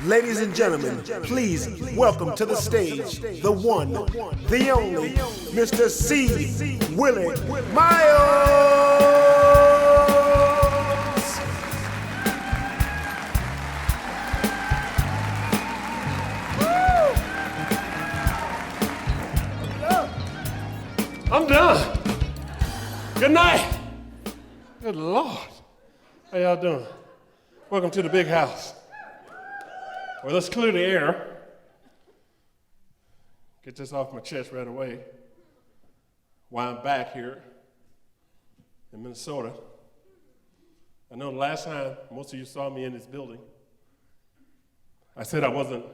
Ladies and gentlemen, please welcome to the stage the one, the only, Mr. C. Willi Myles. I'm done. Good night. Good Lord. How y'all doing? Welcome to the big house. Well, let's clear the air. Get this off my chest right away. Why I'm back here in Minnesota. I know the last time most of you saw me in this building, I said I wasn't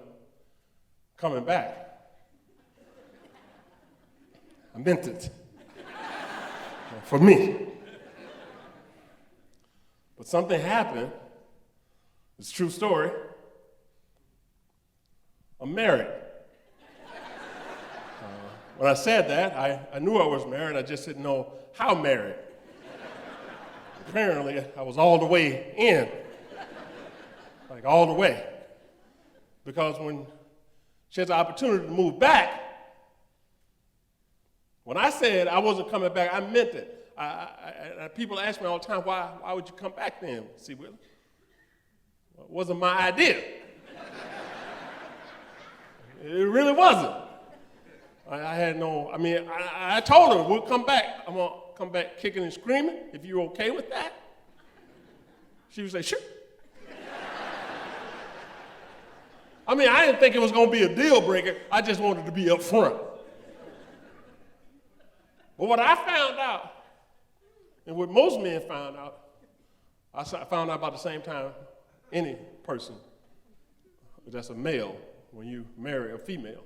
coming back. I meant it. For me. But something happened. It's a true story. I'm married. When I said that, I knew I was married, I just didn't know how married. Apparently, I was all the way in. Like all the way. Because when she had the opportunity to move back, when I said I wasn't coming back, I meant it. People ask me all the time, why would you come back then? See, Willi? Well, it wasn't my idea. It really wasn't. I told her, we'll come back. I'm going to come back kicking and screaming, if you're okay with that. She would say, sure. I didn't think it was going to be a deal breaker. I just wanted to be up front. But what I found out, and what most men found out, I found out about the same time any person that's a male when you marry a female,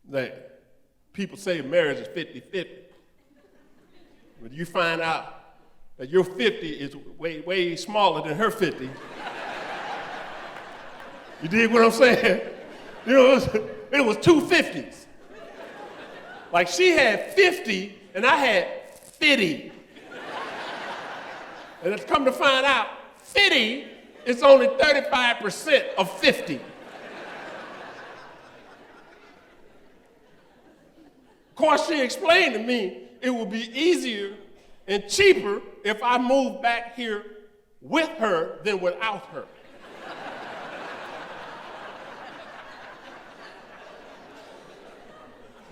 that people say marriage is 50-50. But you find out that your 50 is way smaller than her 50. You dig what I'm saying? You know, it was two 50s. Like she had 50 and I had 50. And it's come to find out, 50 is only 35% of 50. Of course, she explained to me it would be easier and cheaper if I moved back here with her than without her.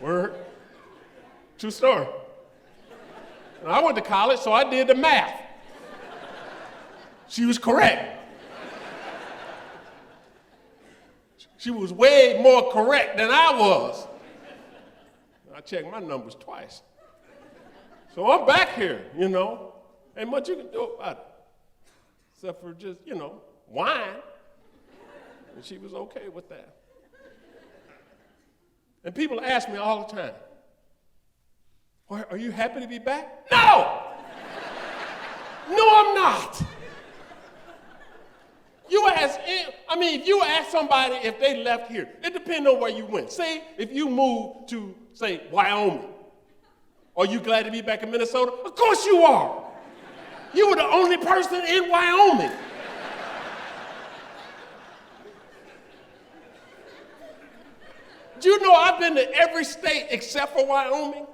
Word. True story. And I went to college, so I did the math. She was correct. She was way more correct than I was. I checked my numbers twice. So I'm back here, you know. Ain't much you can do about it. Except for just, whine. And she was okay with that. And people ask me all the time, are you happy to be back? No! No, I'm not. If you ask somebody if they left here, it depends on where you went. Say, if you moved to, say, Wyoming, are you glad to be back in Minnesota? Of course you are. You were the only person in Wyoming. Do you know I've been to every state except for Wyoming?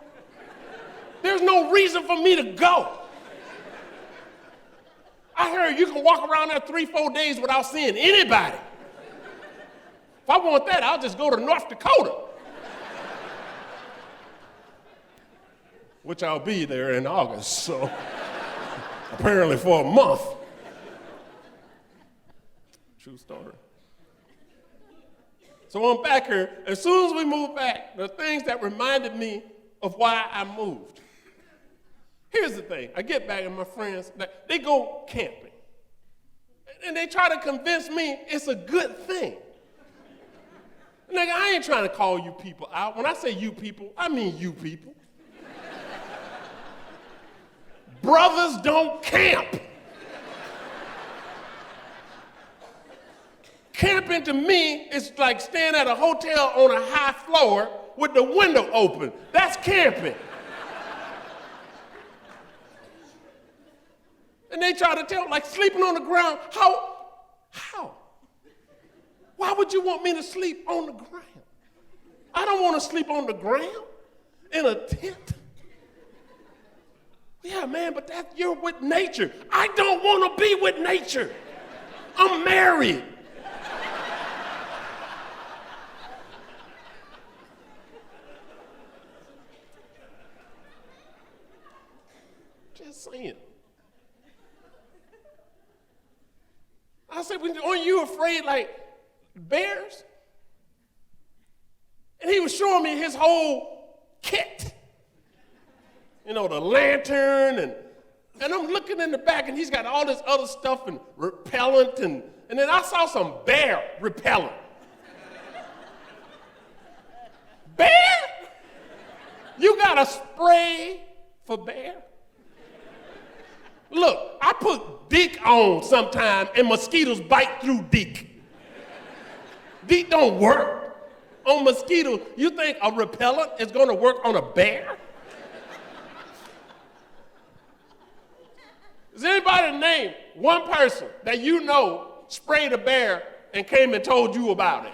There's no reason for me to go. I heard you can walk around there 3-4 days without seeing anybody. If I want that, I'll just go to North Dakota. Which I'll be there in August, so apparently for a month. True story. So I'm back here. As soon as we moved back, the things that reminded me of why I moved. Here's the thing. I get back and my friends, they go camping. And they try to convince me it's a good thing. Nigga, I ain't trying to call you people out. When I say you people, I mean you people. Brothers don't camp. Camping to me is like staying at a hotel on a high floor with the window open. That's camping. And they try to tell, like sleeping on the ground. How? Why would you want me to sleep on the ground? I don't want to sleep on the ground in a tent. Yeah, man, but you're with nature. I don't want to be with nature. I'm married. Just saying. I said, aren't you afraid like bears? And he was showing me his whole kit. You know, the lantern, and I'm looking in the back, and he's got all this other stuff and repellent, and then I saw some bear repellent. Bear? You got a spray for bear? Look, I put DEEK on sometime, and mosquitoes bite through DEEK. DEEK don't work on mosquitoes. You think a repellent is gonna work on a bear? Does anybody name one person that you know sprayed a bear and came and told you about it?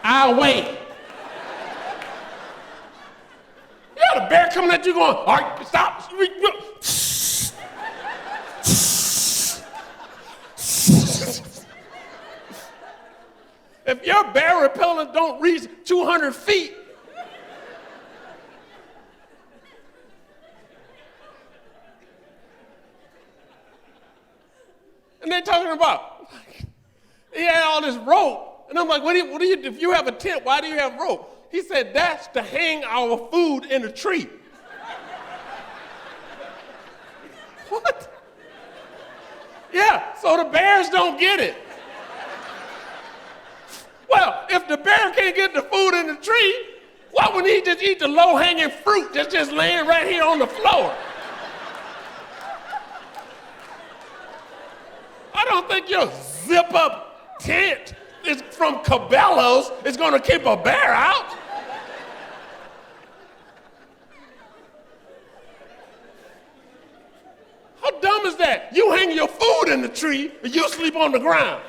I'll wait. You got a bear coming at you going, all right, stop. If your bear repellent don't reach 200 feet, and they're talking about, he had all this rope. And I'm like, what do you do? If you have a tent, why do you have rope? He said, that's to hang our food in a tree. What? Yeah, so the bears don't get it. Well, if the bear can't get the food in the tree, why wouldn't he just eat the low-hanging fruit that's just laying right here on the floor? I don't think your zip-up tent is from Cabela's is gonna keep a bear out. How dumb is that? You hang your food in the tree and you sleep on the ground.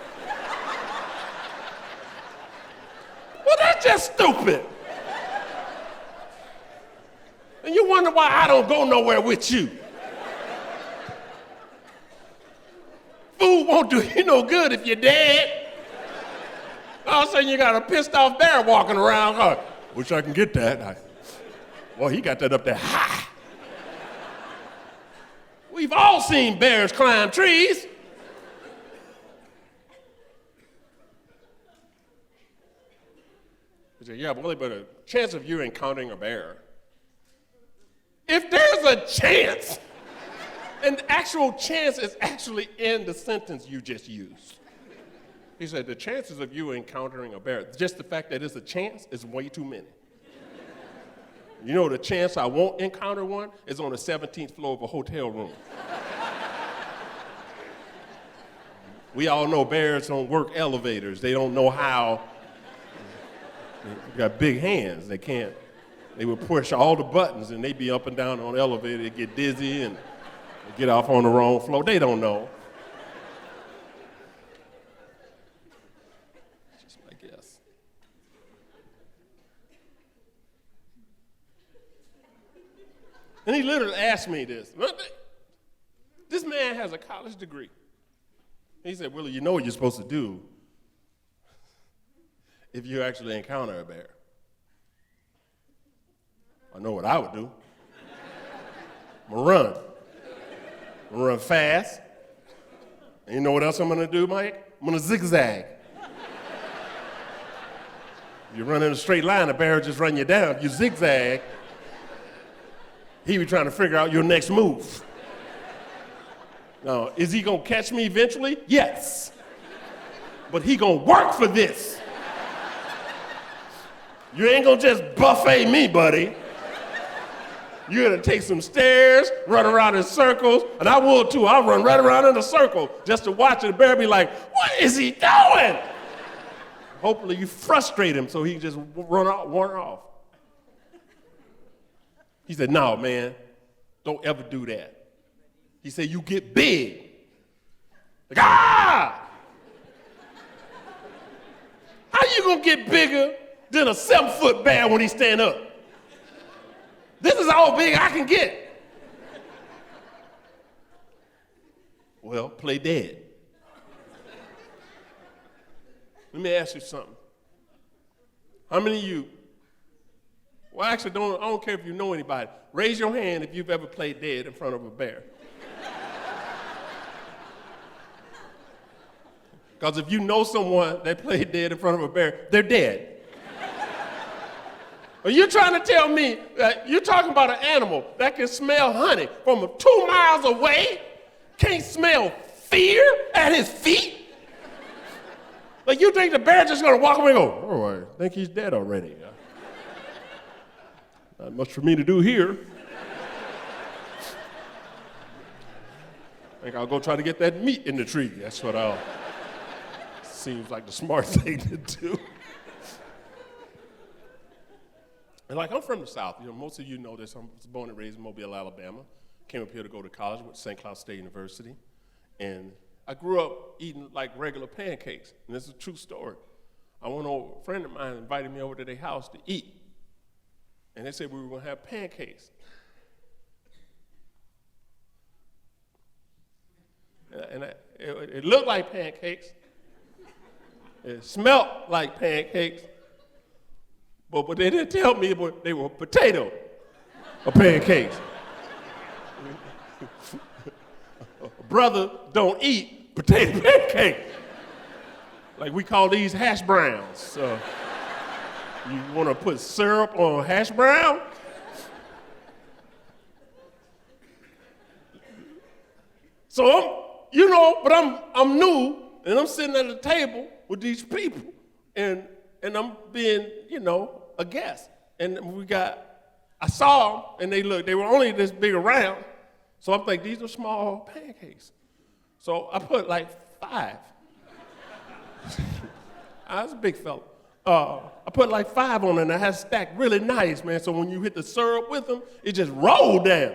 Well, that's just stupid. And you wonder why I don't go nowhere with you. Food won't do you no good if you're dead. All of a sudden you got a pissed off bear walking around. Oh, wish I can get that. Well, he got that up there high. We've all seen bears climb trees. He said, yeah, Willie, but a chance of you encountering a bear. If there's a chance, and the actual chance is actually in the sentence you just used. He said, the chances of you encountering a bear, just the fact that it's a chance is way too many. You know, the chance I won't encounter one is on the 17th floor of a hotel room. We all know bears don't work elevators. They don't know how. They got big hands. They would push all the buttons and they'd be up and down on the elevator. They get dizzy and they get off on the wrong floor. They don't know. Just my guess. And he literally asked me this. This man has a college degree. He said, Willie, you know what you're supposed to do if you actually encounter a bear. I know what I would do. I'm gonna run. I'm gonna run fast. And you know what else I'm gonna do, Mike? I'm gonna zigzag. You run in a straight line, the bear will just run you down. You zigzag, He be trying to figure out your next move. Now, is he gonna catch me eventually? Yes. But he gonna work for this. You ain't gonna just buffet me, buddy. You're gonna take some stairs, run around in circles, and I will too. I'll run right around in a circle just to watch it. The bear be like, what is he doing? Hopefully you frustrate him so he can just run off. He said, no, man, don't ever do that. He said, you get big. Like, ah! How you gonna get bigger than a 7-foot bear when he stand up? This is how big I can get. Well, play dead. Let me ask you something. How many of you, well, actually, I don't care if you know anybody. Raise your hand if you've ever played dead in front of a bear. Because if you know someone that played dead in front of a bear, they're dead. Are you trying to tell me that you're talking about an animal that can smell honey from 2 miles away, can't smell fear at his feet? Like you think the bear just gonna walk away and go, oh, I think he's dead already. Not much for me to do here. I think I'll go try to get that meat in the tree. That's what seems like the smart thing to do. And like, I'm from the South. You know, most of you know this. I was born and raised in Mobile, Alabama. Came up here to go to college, went to St. Cloud State University. And I grew up eating like regular pancakes. And this is a true story. A friend of mine invited me over to their house to eat. And they said we were gonna have pancakes. And it looked like pancakes. It smelled like pancakes. But they didn't tell me they were potato or pancakes. A brother don't eat potato pancakes. Like we call these hash browns. So you want to put syrup on hash brown? So I'm new and I'm sitting at the table with these people and I'm being, a guest. And I saw them, and they were only this big around. So I'm thinking, these are small pancakes. So I put like 5. I was a big fella. I put like 5 on it, and I had stacked really nice, man. So when you hit the syrup with them, it just rolled down.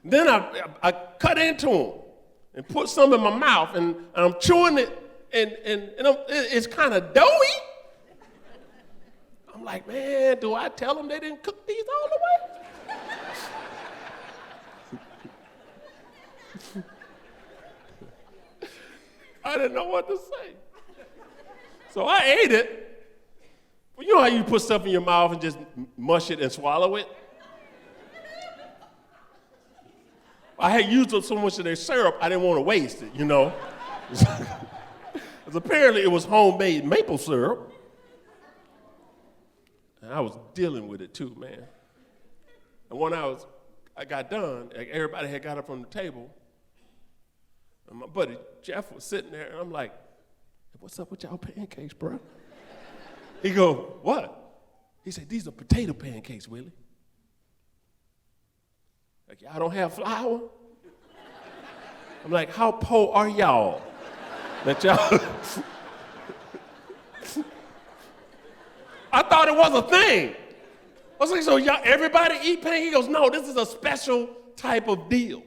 Then I cut into them and put some in my mouth, and I'm chewing it, and it's kind of doughy. I'm like, man, do I tell them they didn't cook these all the way? I didn't know what to say. So I ate it. Well, you know how you put stuff in your mouth and just mush it and swallow it? I had used up so much of their syrup, I didn't want to waste it, Because apparently it was homemade maple syrup. And I was dealing with it too, man. And when I got done, everybody had got up from the table, and my buddy Jeff was sitting there, and I'm like, what's up with y'all pancakes, bro? He go, what? He said, these are potato pancakes, Willie. Like, y'all don't have flour? I'm like, how poor are y'all that y'all... I thought it was a thing. I was like, so y'all, everybody eat pancakes? He goes, no, this is a special type of deal.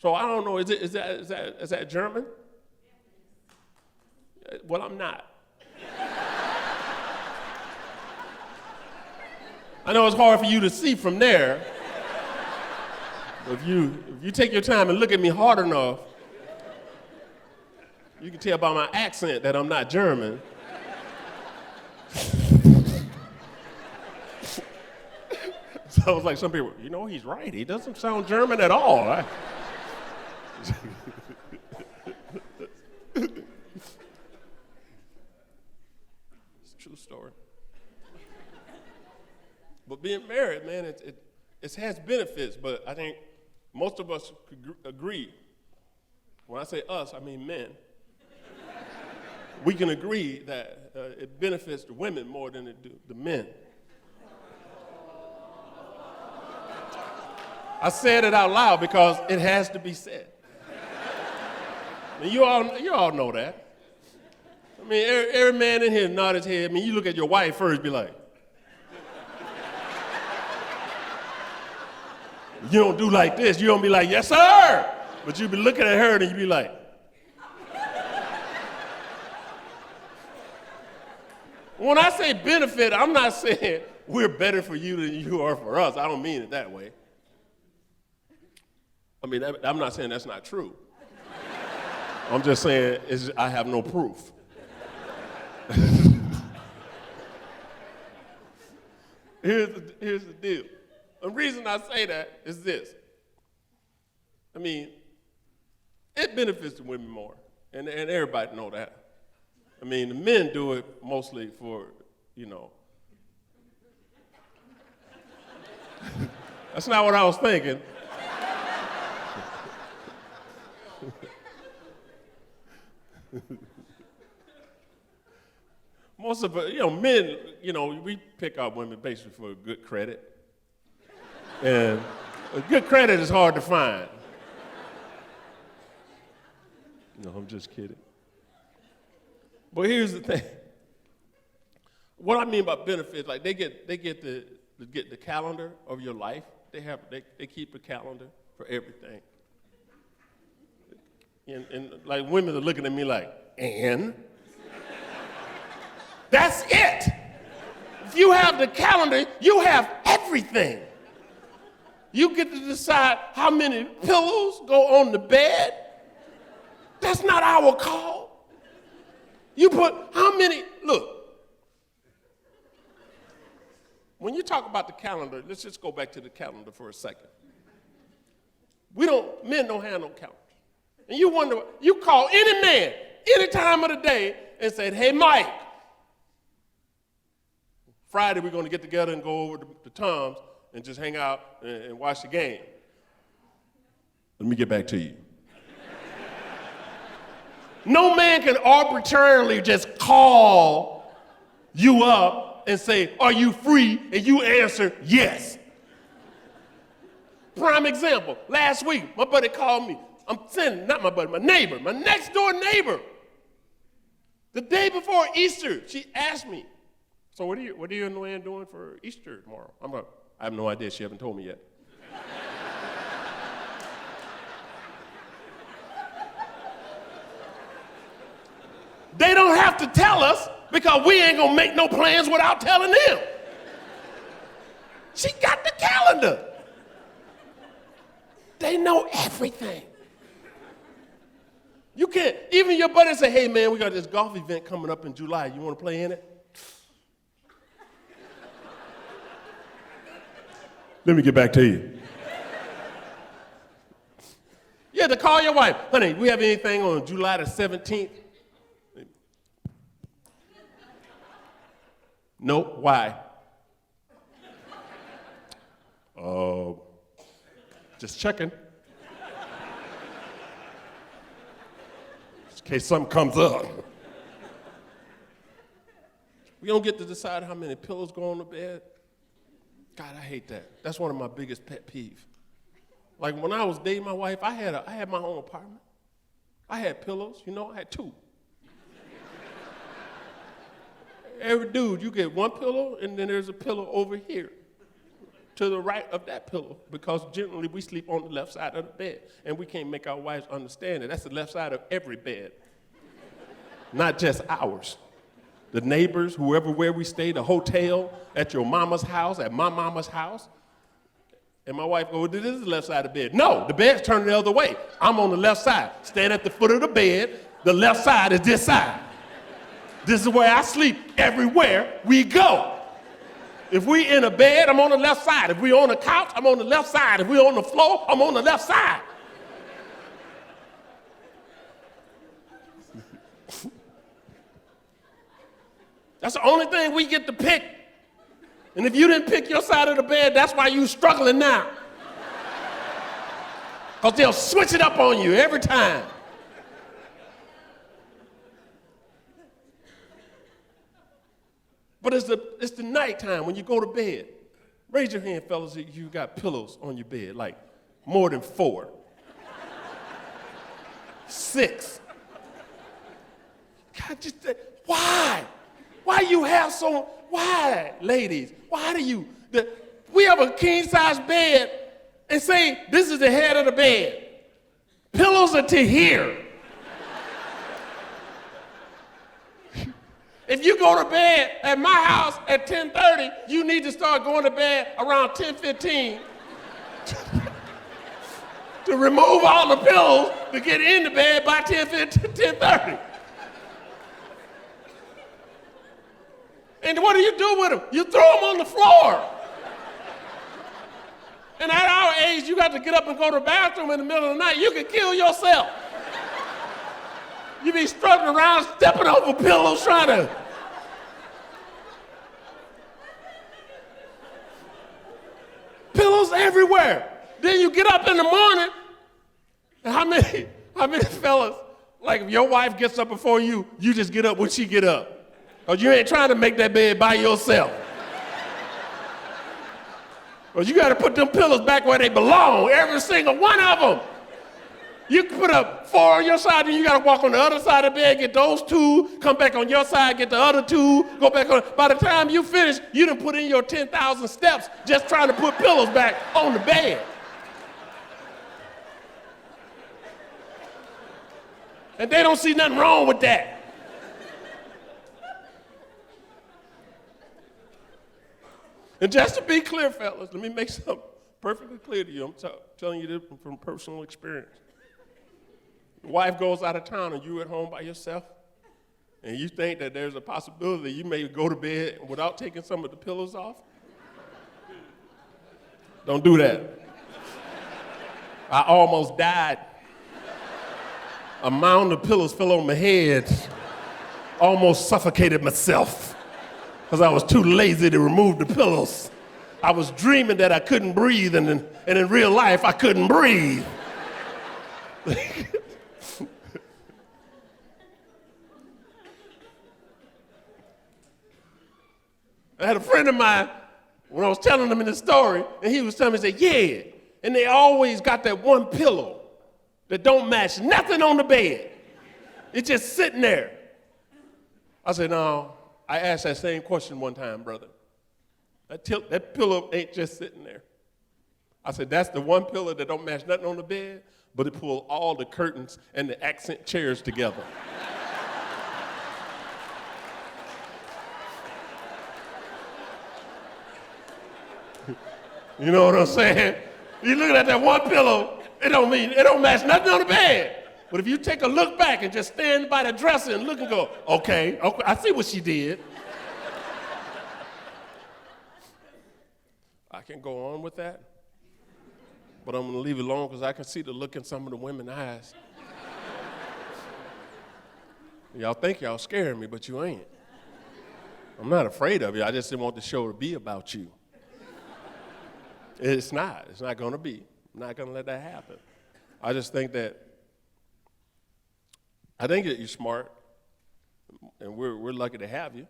So I don't know, is that German? Well, I'm not. I know it's hard for you to see from there. If you take your time and look at me hard enough, you can tell by my accent that I'm not German. So I was like, some people, he's right. He doesn't sound German at all. It's a true story. But being married, man, it has benefits, but I think most of us could agree. When I say us, I mean men. We can agree that it benefits the women more than it do the men. I said it out loud because it has to be said. I mean, you all know that. I mean, every man in here nod his head. I mean, you look at your wife first, be like, you don't do like this. You don't be like, yes, sir. But you be looking at her and you be like, when I say benefit, I'm not saying we're better for you than you are for us. I don't mean it that way. I mean, I'm not saying that's not true. I'm just saying I have no proof. Here's the deal. The reason I say that is this. I mean, it benefits the women more, and everybody know that. I mean, the men do it mostly for, That's not what I was thinking. Most of men, we pick up women basically for good credit. And good credit is hard to find. No, I'm just kidding. But here's the thing. What I mean by benefits, like they get the calendar of your life. They keep a calendar for everything. And like women are looking at me like, and? That's it. If you have the calendar, you have everything. You get to decide how many pillows go on the bed. That's not our call. You put how many, look. When you talk about the calendar, let's just go back to the calendar for a second. Men don't have no calendar. And you wonder, you call any man, any time of the day, and say, hey, Mike, Friday we're going to get together and go over to Tom's and just hang out and watch the game. Let me get back to you. No man can arbitrarily just call you up and say, are you free? And you answer, yes. Prime example, last week, my buddy called me. Not my buddy, my neighbor, my next door neighbor. The day before Easter, she asked me, so what are you and Luann doing for Easter tomorrow? I have no idea, she haven't told me yet. They don't have to tell us because we ain't gonna make no plans without telling them. She got the calendar. They know everything. You can't, even your buddy say, hey man, we got this golf event coming up in July. You wanna play in it? Let me get back to you. You have to call your wife. Honey, we have anything on July the 17th? Nope, why? Just checking. Just in case something comes up. We don't get to decide how many pillows go on the bed. God, I hate that. That's one of my biggest pet peeves. Like when I was dating my wife, I had my own apartment. I had pillows, I had 2. Every dude, you get 1 pillow, and then there's a pillow over here to the right of that pillow, because generally we sleep on the left side of the bed, and we can't make our wives understand it. That's the left side of every bed, not just ours. The neighbors, where we stay, the hotel, at your mama's house, at my mama's house. And my wife goes, this is the left side of the bed. No, the bed's turned the other way. I'm on the left side. Stand at the foot of the bed. The left side is this side. This is where I sleep everywhere we go. If we in a bed, I'm on the left side. If we on a couch, I'm on the left side. If we on the floor, I'm on the left side. That's the only thing we get to pick And if you didn't pick your side of the bed, that's why you're struggling now. Because they'll switch it up on you every time. But it's the nighttime when you go to bed. Raise your hand, fellas, if you got pillows on your bed, like more than 4. 6. God, why? Why you have so, why, ladies? Why do you, we have a king-size bed and say, this is the head of the bed. Pillows are to here. If you go to bed at my house at 10:30, you need to start going to bed around 10:15 to remove all the pillows to get in the bed by 10:30. And what do you do with them? You throw them on the floor. And at our age, you got to get up and go to the bathroom in the middle of the night. You can kill yourself. You be struggling around, stepping over pillows, trying to. Pillows everywhere. Then you get up in the morning, and how many fellas, like if your wife gets up before you, you just get up when she get up. Because you ain't trying to make that bed by yourself. Because you got to put them pillows back where they belong, every single one of them. You can put up 4 on your side, then you got to walk on the other side of the bed, get those 2, come back on your side, get the other 2, go back on. By the time you finish, you done put in your 10,000 steps just trying to put pillows back on the bed. And they don't see nothing wrong with that. And just to be clear, fellas, let me make something perfectly clear to you. I'm telling you this from personal experience. Your wife goes out of town and you're at home by yourself, and you think that there's a possibility you may go to bed without taking some of the pillows off. Don't do that. I almost died. A mound of pillows fell on my head. Almost suffocated myself because I was too lazy to remove the pillows. I was dreaming that I couldn't breathe, and in real life, I couldn't breathe. I had a friend of mine, when I was telling him in the story, and he was telling me, he said, yeah, and they always got that one pillow that don't match nothing on the bed. It's just sitting there. I said, no, I asked that same question one time, brother. That pillow ain't just sitting there. I said, that's the one pillow that don't match nothing on the bed, but it pulled all the curtains and the accent chairs together. You know what I'm saying? You looking at that one pillow, it don't match nothing on the bed. But if you take a look back and just stand by the dresser and look and go, okay, I see what she did. I can go on with that, but I'm gonna leave it alone because I can see the look in some of the women's eyes. Y'all think y'all scaring me, but you ain't. I'm not afraid of you. I just didn't want the show to be about you. It's not gonna be. I'm not gonna let that happen. I just think that you're smart, and we're lucky to have you.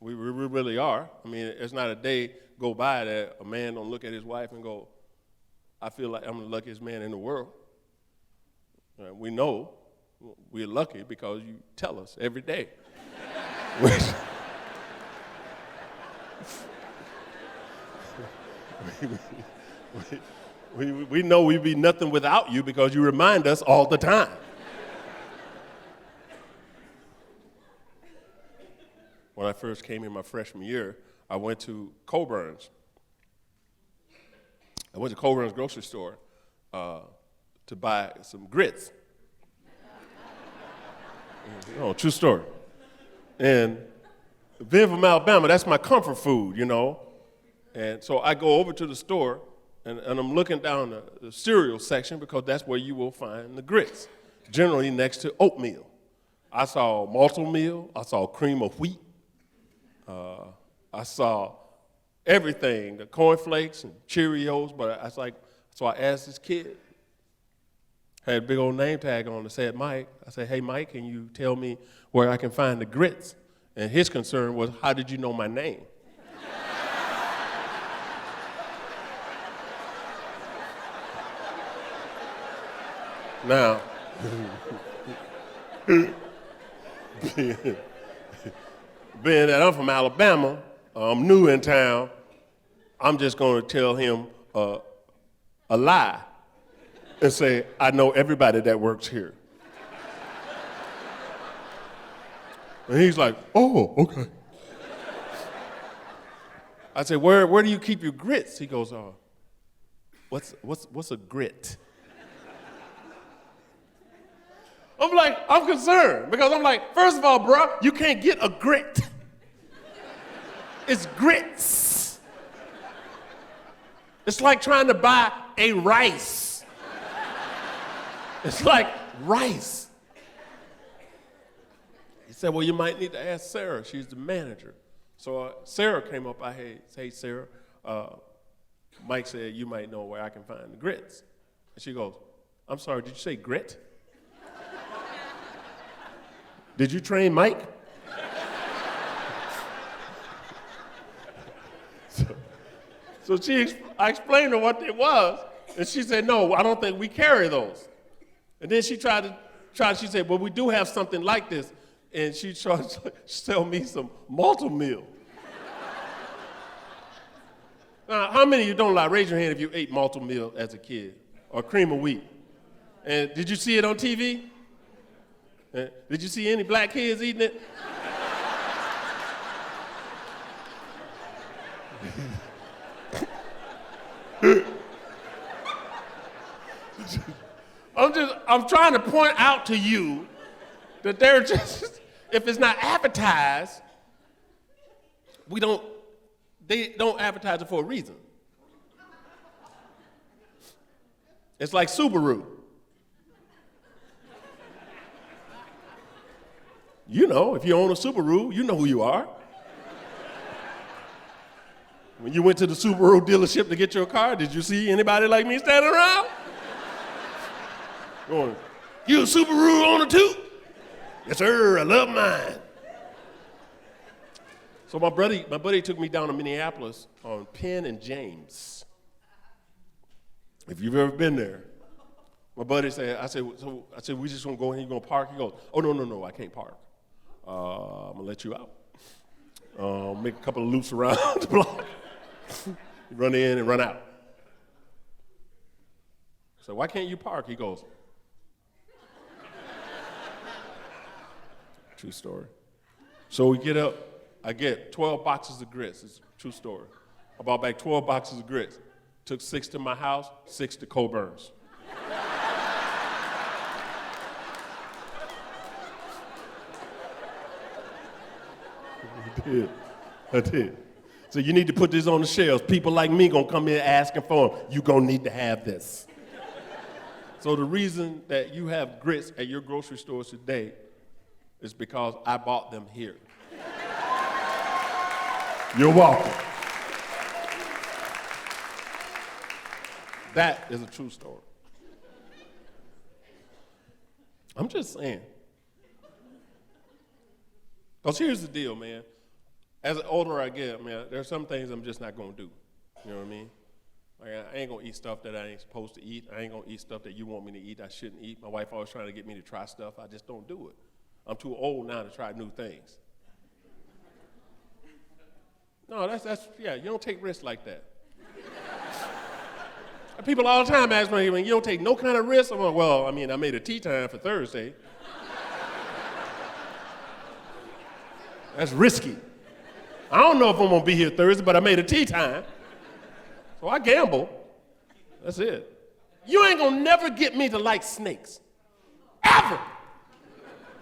We really are. I mean, it's not a day go by that a man don't look at his wife and go, I feel like I'm the luckiest man in the world. We know we're lucky because you tell us every day. We know we'd be nothing without you because you remind us all the time. When I first came in my freshman year, I went to Coburn's. I went to Coburn's grocery store to buy some grits. Oh, true story. And being from Alabama, that's my comfort food, you know. And so I go over to the store, and I'm looking down the cereal section because that's where you will find the grits, generally next to oatmeal. I saw malted meal. I saw cream of wheat. I saw everything, the cornflakes and Cheerios, but I was like, so I asked this kid, had a big old name tag on that said Mike. I said, hey, Mike, can you tell me where I can find the grits? And his concern was, how did you know my name? Now, being that I'm from Alabama, I'm new in town, I'm just going to tell him a lie and say, I know everybody that works here. And he's like, oh, okay. I said, where do you keep your grits? He goes, what's a grit? I'm like, I'm concerned because I'm like, first of all, bro, you can't get a grit. It's grits. It's like trying to buy a rice. It's like rice. He said, well, you might need to ask Sarah. She's the manager. So Sarah came up. I said, hey, Sarah, Mike said you might know where I can find the grits. And she goes, I'm sorry, did you say grit? Did you train Mike? So I explained to her what it was, and she said, no, I don't think we carry those. And then she she said, well, we do have something like this, and she tried to sell me some multi-meal. Now, how many of you don't like, raise your hand if you ate multi-meal as a kid, or cream of wheat? And did you see it on TV? Did you see any black kids eating it? I'm trying to point out to you that they're just, if it's not advertised, they don't advertise it for a reason. It's like Subaru. You know, if you own a Subaru, you know who you are. When you went to the Subaru dealership to get your car, did you see anybody like me standing around? Going, you a Subaru owner too? Yes, sir, I love mine. So my buddy took me down to Minneapolis on Penn and James. If you've ever been there, my buddy said, I said, we just gonna go ahead, you gonna park? He goes, oh, no, I can't park. I'm gonna let you out. Make a couple of loops around the block. Run in and run out. So why can't you park? He goes, true story. So we get up, I get 12 boxes of grits. It's a true story. I bought back 12 boxes of grits. Took 6 to my house, 6 to Coburn's. I did. So you need to put this on the shelves. People like me gonna come in asking for them. You gonna need to have this. So the reason that you have grits at your grocery stores today is because I bought them here. You're welcome. That is a true story. I'm just saying. Because here's the deal, man. As the older I get, man, there's some things I'm just not gonna do. You know what I mean? Like, I ain't gonna eat stuff that I ain't supposed to eat. I ain't gonna eat stuff that you want me to eat, I shouldn't eat. My wife always trying to get me to try stuff. I just don't do it. I'm too old now to try new things. No, yeah, you don't take risks like that. People all the time ask me, you don't take no kind of risk? I'm like, well, I mean, I made a tea time for Thursday. That's risky. I don't know if I'm gonna be here Thursday, but I made a tea time. So I gamble. That's it. You ain't gonna never get me to like snakes. Ever.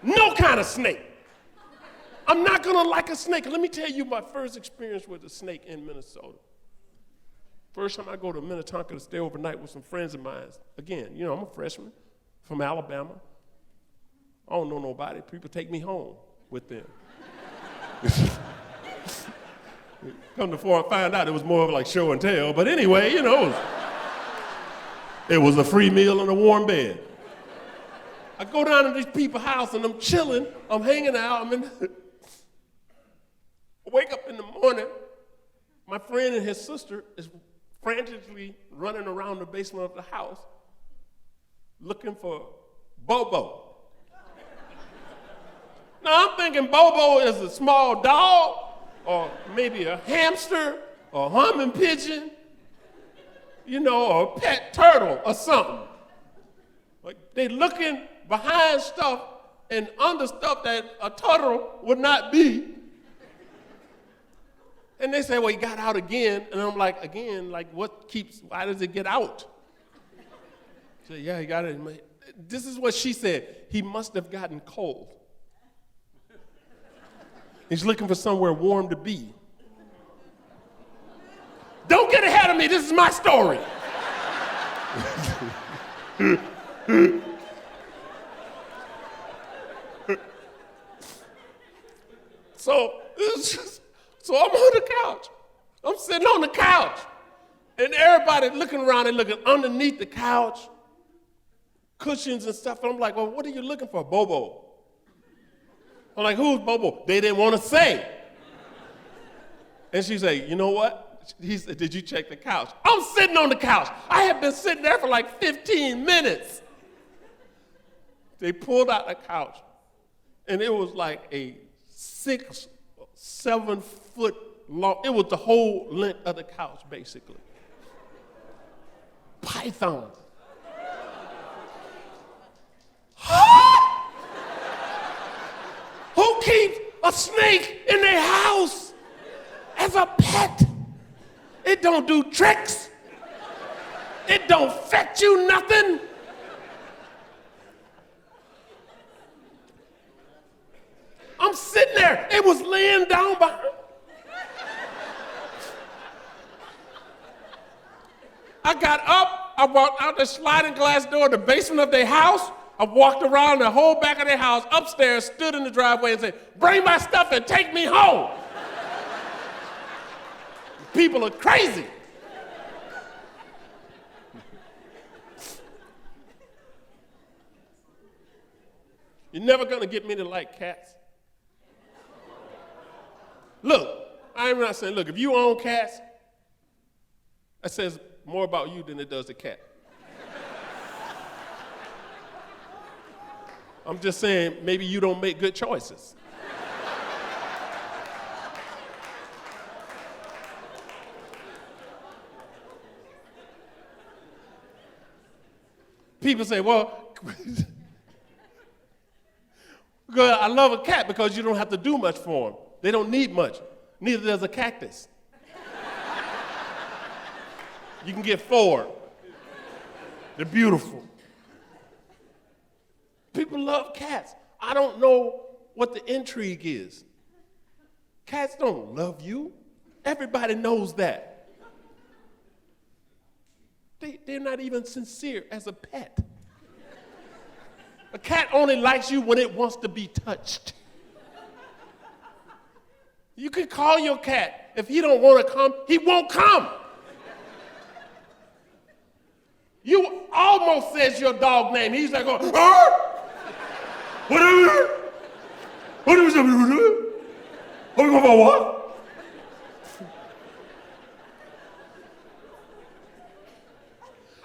No kind of snake. I'm not gonna like a snake. Let me tell you my first experience with a snake in Minnesota. First time I go to Minnetonka to stay overnight with some friends of mine. Again, you know, I'm a freshman from Alabama. I don't know nobody. People take me home with them. Come to find out it was more of like show and tell. But anyway, you know, it was a free meal and a warm bed. I go down to these people's house and I'm chilling, I'm hanging out, I wake up in the morning, my friend and his sister is frantically running around the basement of the house looking for Bobo. Now I'm thinking Bobo is a small dog, or maybe a hamster, or a humming pigeon, you know, or a pet turtle or something. Like they looking behind stuff and under stuff that a turtle would not be. And they say, well, he got out again. And I'm like, again, like why does it get out? She said, yeah, he got it. This is what she said. He must have gotten cold. He's looking for somewhere warm to be. Don't get ahead of me. This is my story. So I'm on the couch. I'm sitting on the couch. And everybody looking around and looking underneath the couch, cushions and stuff. And I'm like, well, what are you looking for? Bobo. I'm like, who's Bobo? They didn't want to say. And she said, you know what? He said, did you check the couch? I'm sitting on the couch. I have been sitting there for like 15 minutes. They pulled out the couch, and it was like a 6-7 foot long. It was the whole length of the couch, basically. Python. Who keeps a snake in their house as a pet? It don't do tricks. It don't fetch you nothing. I'm sitting there. It was laying down behind. I got up. I walked out the sliding glass door of the basement of their house. I walked around the whole back of their house, upstairs, stood in the driveway and said, bring my stuff and take me home. People are crazy. You're never gonna get me to like cats. Look, I'm not saying, look, if you own cats, that says more about you than it does the cat. I'm just saying, maybe you don't make good choices. People say, well, I love a cat because you don't have to do much for them. They don't need much. Neither does a cactus. You can get 4. They're beautiful. People love cats. I don't know what the intrigue is. Cats don't love you. Everybody knows that. They're not even sincere as a pet. A cat only likes you when it wants to be touched. You can call your cat. If he don't want to come, he won't come. You almost says your dog name. He's like, oh, whatever. What?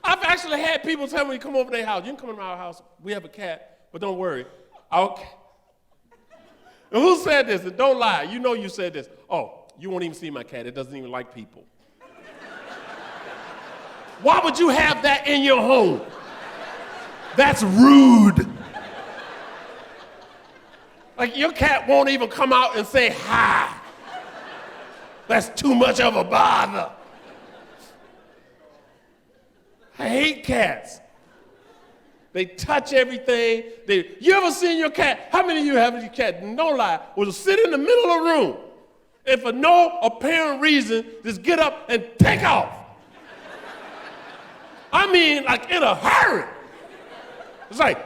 I've actually had people tell me, come over to their house. You can come into our house. We have a cat, but don't worry. Okay. And who said this? And don't lie. You know you said this. Oh, you won't even see my cat. It doesn't even like people. Why would you have that in your home? That's rude. Like your cat won't even come out and say hi. That's too much of a bother. I hate cats. They touch everything. You ever seen your cat? How many of you have your cat? Don't lie. Will sit in the middle of the room and for no apparent reason just get up and take off. I mean, like in a hurry. It's like,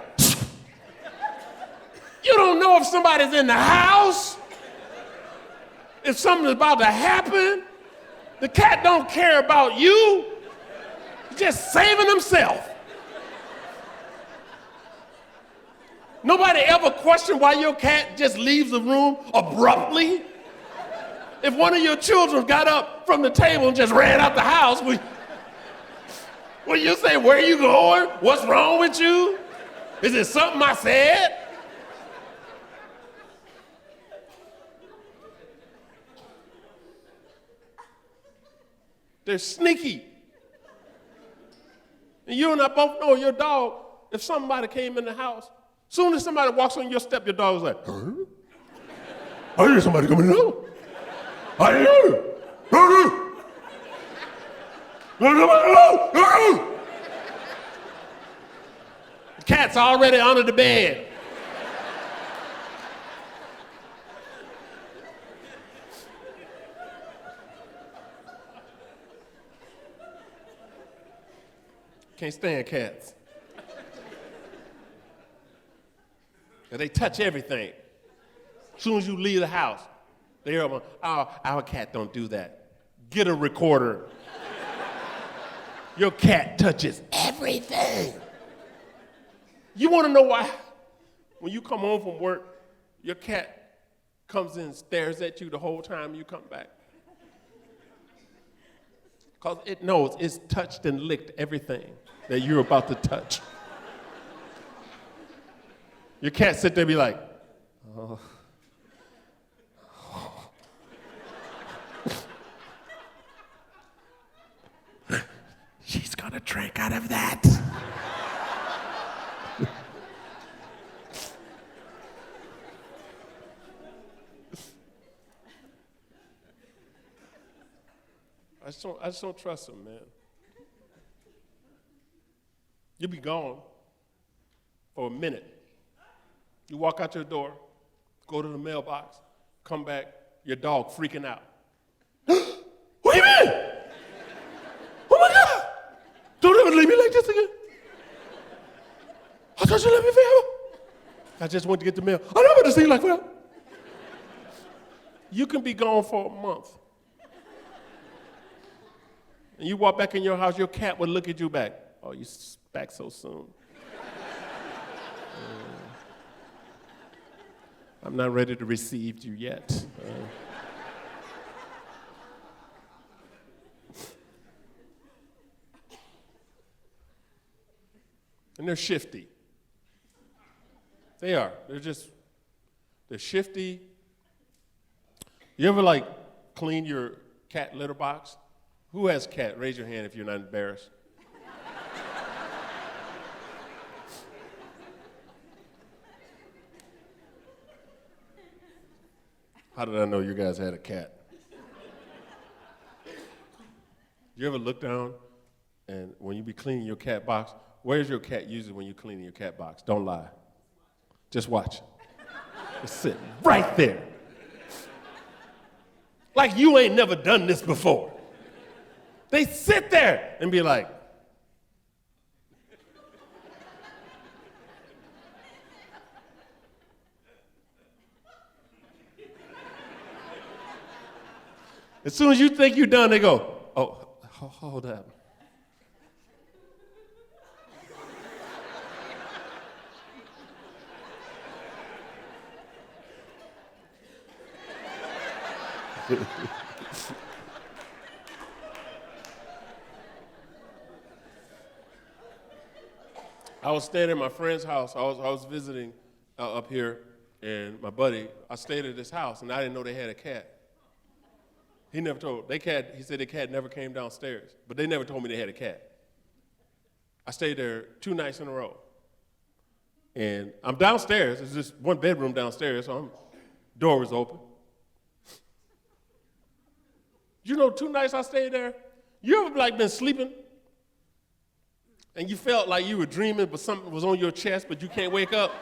you don't know if somebody's in the house. if something's about to happen, the cat don't care about you. He's just saving himself. Nobody ever questioned why your cat just leaves the room abruptly. If one of your children got up from the table and just ran out the house, will you say, where are you going? What's wrong with you? Is it something I said? They're sneaky. And you and I both know your dog, if somebody came in the house, soon as somebody walks on your step, your dog is like, huh? I hear somebody coming in the house. I hear you. The cat's already under the bed. Can't stand cats. And they touch everything. As soon as you leave the house, they hear, our cat don't do that. Get a recorder. Your cat touches everything. You want to know why? When you come home from work, your cat comes in and stares at you the whole time you come back. Because it knows it's touched and licked everything that you're about to touch. Your cat sit there and be like, oh. She's gonna drink out of that. I just don't trust him, man. You'll be gone for a minute. You walk out your door, go to the mailbox, come back, your dog freaking out. What do you mean? Oh my God! Don't ever leave me like this again. I thought you left me forever. I just went to get the mail. I never to see you like that. You can be gone for a month. And you walk back in your house, your cat would look at you back. Oh, you back so soon. I'm not ready to receive you yet. And they're shifty. They are. They're shifty. You ever clean your cat litter box? Who has cat? Raise your hand if you're not embarrassed. How did I know you guys had a cat? You ever look down and when you be cleaning your cat box, where's your cat usually when you're cleaning your cat box? Don't lie. Just watch. It's sitting right there. Like you ain't never done this before. They sit there and be like, as soon as you think you're done, they go, oh, hold up. I was staying at my friend's house. I was visiting up here, and my buddy, I stayed at his house, and I didn't know they had a cat. He never told. He said the cat never came downstairs, but they never told me they had a cat. I stayed there 2 nights in a row. And I'm downstairs. There's just one bedroom downstairs, so door was open. You know, 2 nights I stayed there, you ever been sleeping and you felt like you were dreaming, but something was on your chest, but you can't wake up?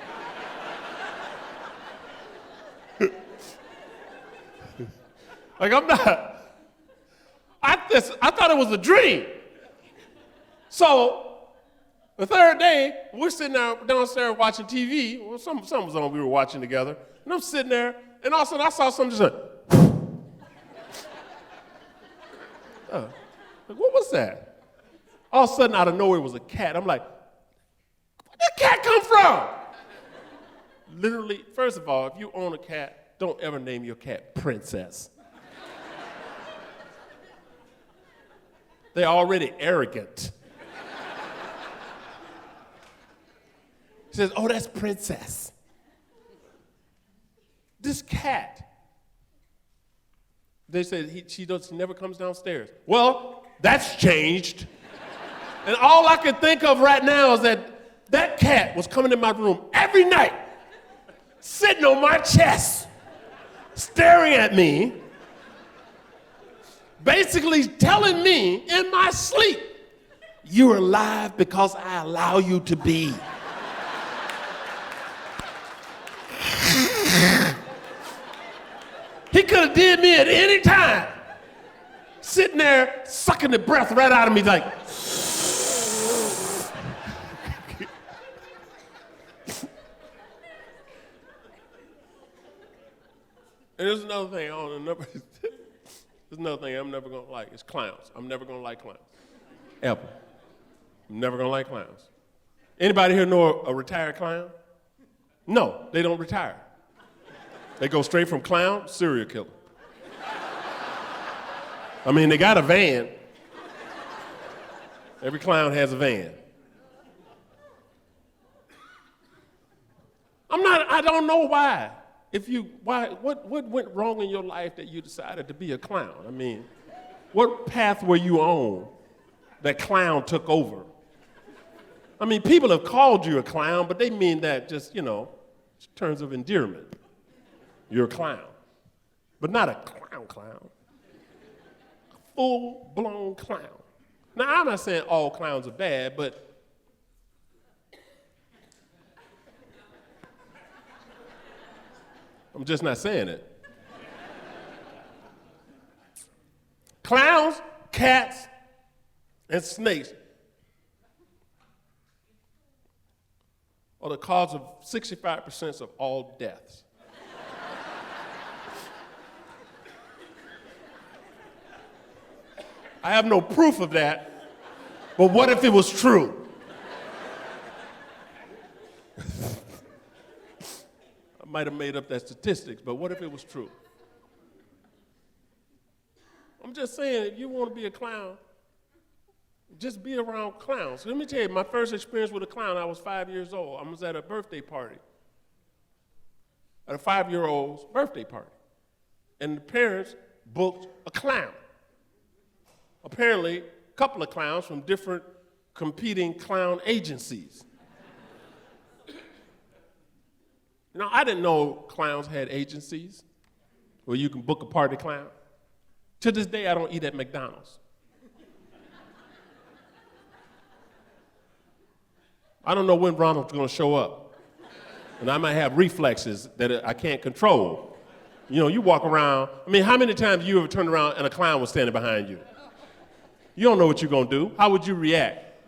I'm not. I thought it was a dream. So the third day, we're sitting downstairs watching TV. Well, something was on we were watching together. And I'm sitting there, and all of a sudden I saw something just like, Like, what was that? All of a sudden, out of nowhere, was a cat. I'm like, where'd that cat come from? Literally, first of all, if you own a cat, don't ever name your cat Princess. They're already arrogant. He says, oh, that's Princess. This cat, they said she never comes downstairs. Well, that's changed. And all I can think of right now is that cat was coming in my room every night, sitting on my chest, staring at me, basically telling me in my sleep, you're alive because I allow you to be. He could have did me at any time. Sitting there, sucking the breath right out of me like, and there's another thing there's another thing I'm never gonna like, it's clowns. I'm never gonna like clowns. Ever. I'm never gonna like clowns. Anybody here know a retired clown? No, they don't retire. They go straight from clown to serial killer. I mean, they got a van. Every clown has a van. I don't know why. What went wrong in your life that you decided to be a clown? I mean, what path were you on that clown took over? I mean, people have called you a clown, but they mean that just, in terms of endearment. You're a clown, but not a clown. A full-blown clown. Now, I'm not saying all clowns are bad, but I'm just not saying it. Clowns, cats, and snakes are the cause of 65% of all deaths. I have no proof of that, but what if it was true? I might have made up that statistics, but what if it was true? I'm just saying, if you want to be a clown, just be around clowns. Let me tell you, my first experience with a clown, I was 5 years old. I was at a birthday party, at a 5-year-old's birthday party, and the parents booked a clown. Apparently, a couple of clowns from different competing clown agencies. I didn't know clowns had agencies where you can book a party clown. To this day, I don't eat at McDonald's. I don't know when Ronald's gonna show up. And I might have reflexes that I can't control. You walk around, how many times you ever turned around and a clown was standing behind you? You don't know what you're gonna do. How would you react?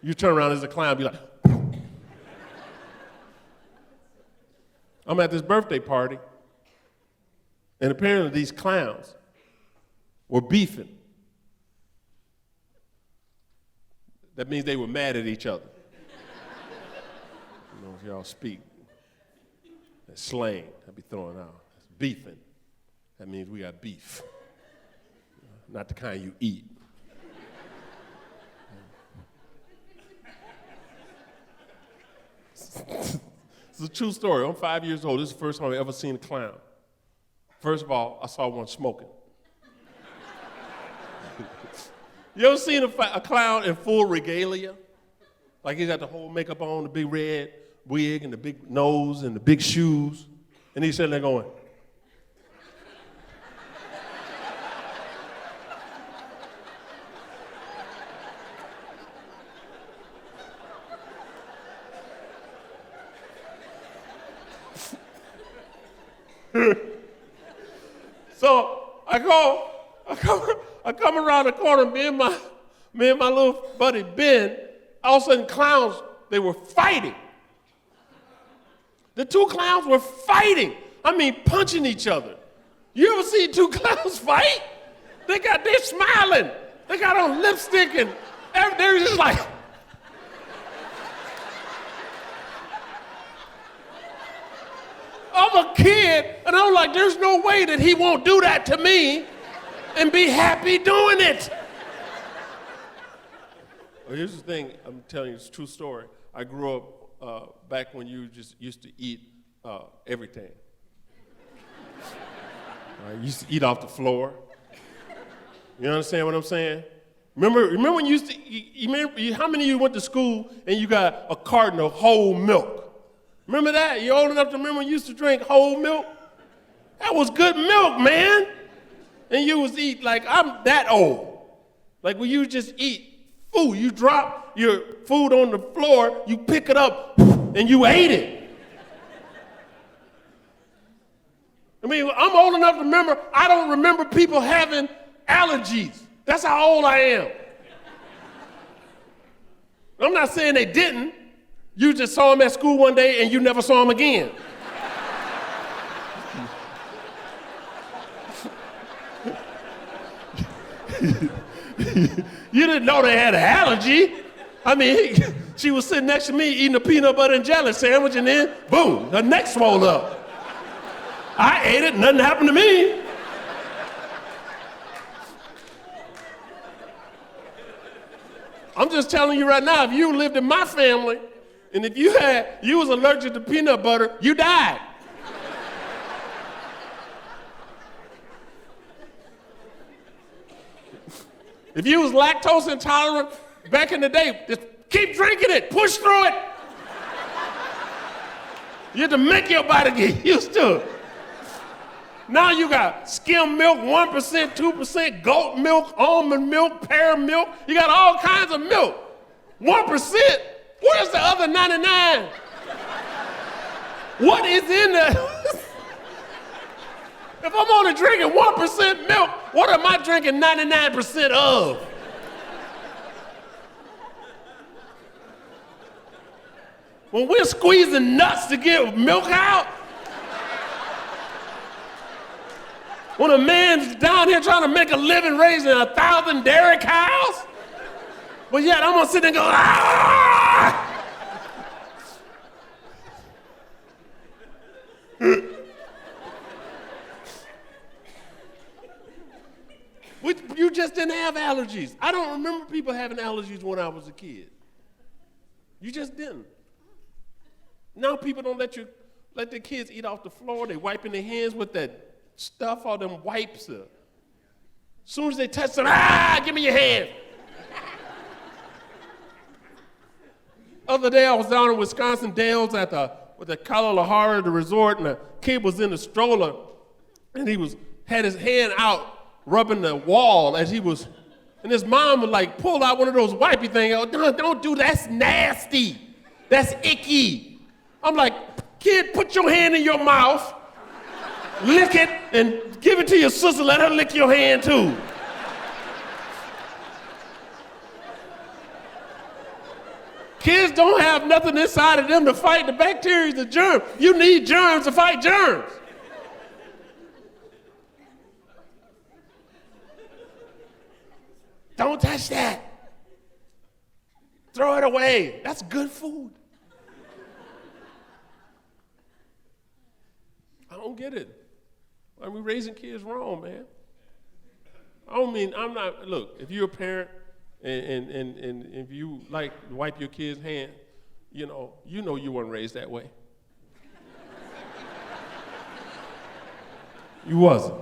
You turn around as a clown and be like, I'm at this birthday party, and apparently these clowns were beefing. That means they were mad at each other. If y'all speak that slang, I'd be throwing out. It's beefing. That means we got beef. Not the kind you eat. It's a true story. I'm 5 years old. This is the first time I've ever seen a clown. First of all, I saw one smoking. You ever seen a clown in full regalia? Like he's got the whole makeup on, the big red wig and the big nose and the big shoes. And he's sitting there going. So I come around the corner, me and my little buddy Ben, all of a sudden clowns, they were fighting. The two clowns were fighting. Punching each other. You ever see two clowns fight? They're smiling. They got on lipstick and they're just like, I'm a kid, and I'm like, there's no way that he won't do that to me and be happy doing it. Well, here's the thing, I'm telling you, it's a true story. I grew up back when you just used to eat everything. I used to eat off the floor. You understand what I'm saying? Remember when you used to, how many of you went to school and you got a carton of whole milk? Remember that? You old enough to remember when you used to drink whole milk? That was good milk, man. And you was eat like, I'm that old. Like when you just eat food, you drop your food on the floor, you pick it up, and you ate it. I mean, I'm old enough to remember, I don't remember people having allergies. That's how old I am. I'm not saying they didn't. You just saw them at school one day and you never saw them again. You didn't know they had an allergy. I mean, she was sitting next to me eating a peanut butter and jelly sandwich, and then, boom, her neck swelled up. I ate it, nothing happened to me. I'm just telling you right now, if you lived in my family, and if you was allergic to peanut butter, you died. If you was lactose intolerant back in the day, just keep drinking it, push through it. You have to make your body get used to it. Now you got skim milk, 1%, 2%, goat milk, almond milk, pear milk. You got all kinds of milk. 1%? Where's the other 99? What is in there? If I'm only drinking 1% milk, what am I drinking 99% of? When we're squeezing nuts to get milk out, when a man's down here trying to make a living raising 1,000 dairy cows, but yet I'm gonna sit there and go, ah! You just didn't have allergies. I don't remember people having allergies when I was a kid. You just didn't. Now people don't let their kids eat off the floor. They wiping their hands with that stuff, all them wipes. As soon as they touch them, give me your hand. Other day I was down in Wisconsin Dells at the Kalahari, the resort, and a kid was in the stroller, and he had his hand out rubbing the wall as he was, and his mom would like pull out one of those wipey things. Oh, don't do that. That's nasty. That's icky. I'm like, kid, put your hand in your mouth, lick it, and give it to your sister. Let her lick your hand too. Kids don't have nothing inside of them to fight the bacteria, the germs. You need germs to fight germs. Don't touch that. Throw it away. That's good food. I don't get it. Why are we raising kids wrong, man? Look, if you're a parent and if you like to wipe your kid's hand, you know you weren't raised that way. You wasn't.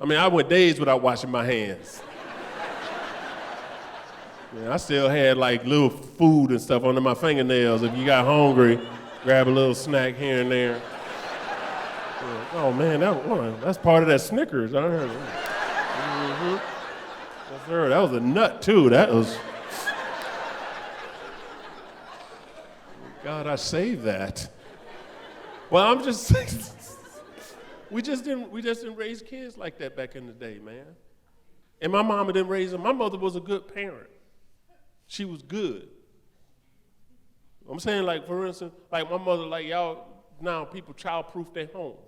I mean, I went days without washing my hands. I still had like little food and stuff under my fingernails. If you got hungry, grab a little snack here and there. Oh man, that's part of that Snickers. I heard it. Mm-hmm. Yes, sir. That was a nut too. That was. God, I saved that. Well, I'm just saying. We just didn't raise kids like that back in the day, man. And my mama didn't raise them. My mother was a good parent. She was good. I'm saying, like, for instance, like my mother, like y'all, now people child-proof their homes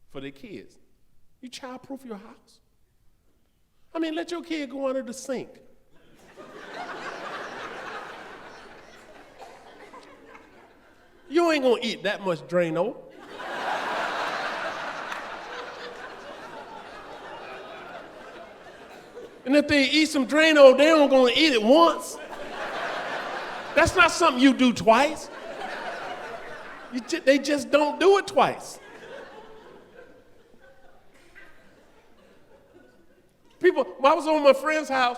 for their kids. You child-proof your house. I mean, let your kid go under the sink. You ain't gonna eat that much Drano. And if they eat some Drano, they don't gonna eat it once. That's not something you do twice. They just don't do it twice. People, I was over my friend's house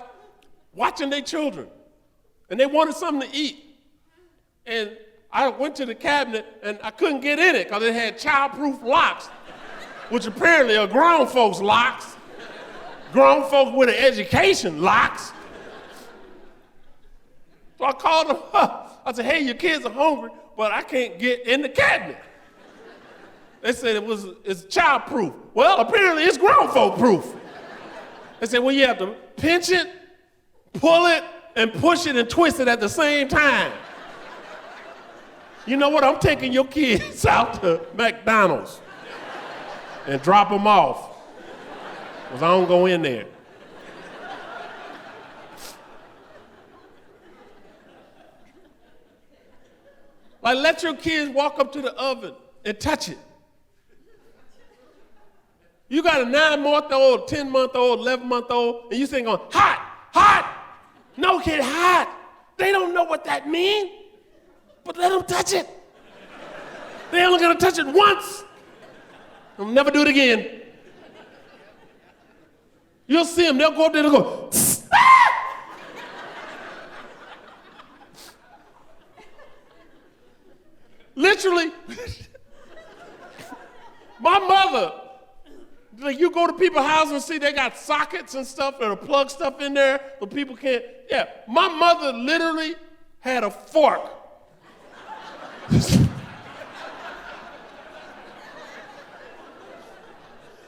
watching their children, and they wanted something to eat. And I went to the cabinet, and I couldn't get in it because it had child-proof locks, which apparently are grown folks' locks. Grown folks with an education locks. So I called them up. I said, hey, your kids are hungry, but I can't get in the cabinet. They said it's child-proof. Well, apparently it's grown folk proof. They said, well, you have to pinch it, pull it, and push it and twist it at the same time. You know what? I'm taking your kids out to McDonald's and drop them off, because I don't go in there. Like, let your kids walk up to the oven and touch it. You got a 9-month-old, 10-month-old, 11-month-old, and you saying, hot, hot. No, kid, hot. They don't know what that means, but let them touch it. They're only gonna touch it once. They'll never do it again. You'll see them, they'll go up there and go, ah! Literally, my mother, like, you go to people's houses and see they got sockets and stuff that'll plug stuff in there so people can't, yeah. My mother literally had a fork.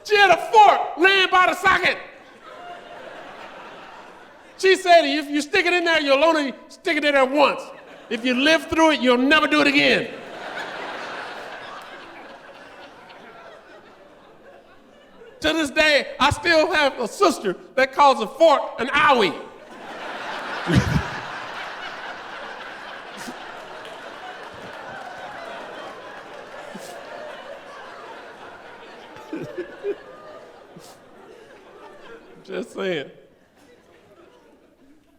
She had a fork laying by the socket. She said, if you stick it in there, you'll only stick it in there once. If you live through it, you'll never do it again. To this day, I still have a sister that calls a fork an owie. Just saying.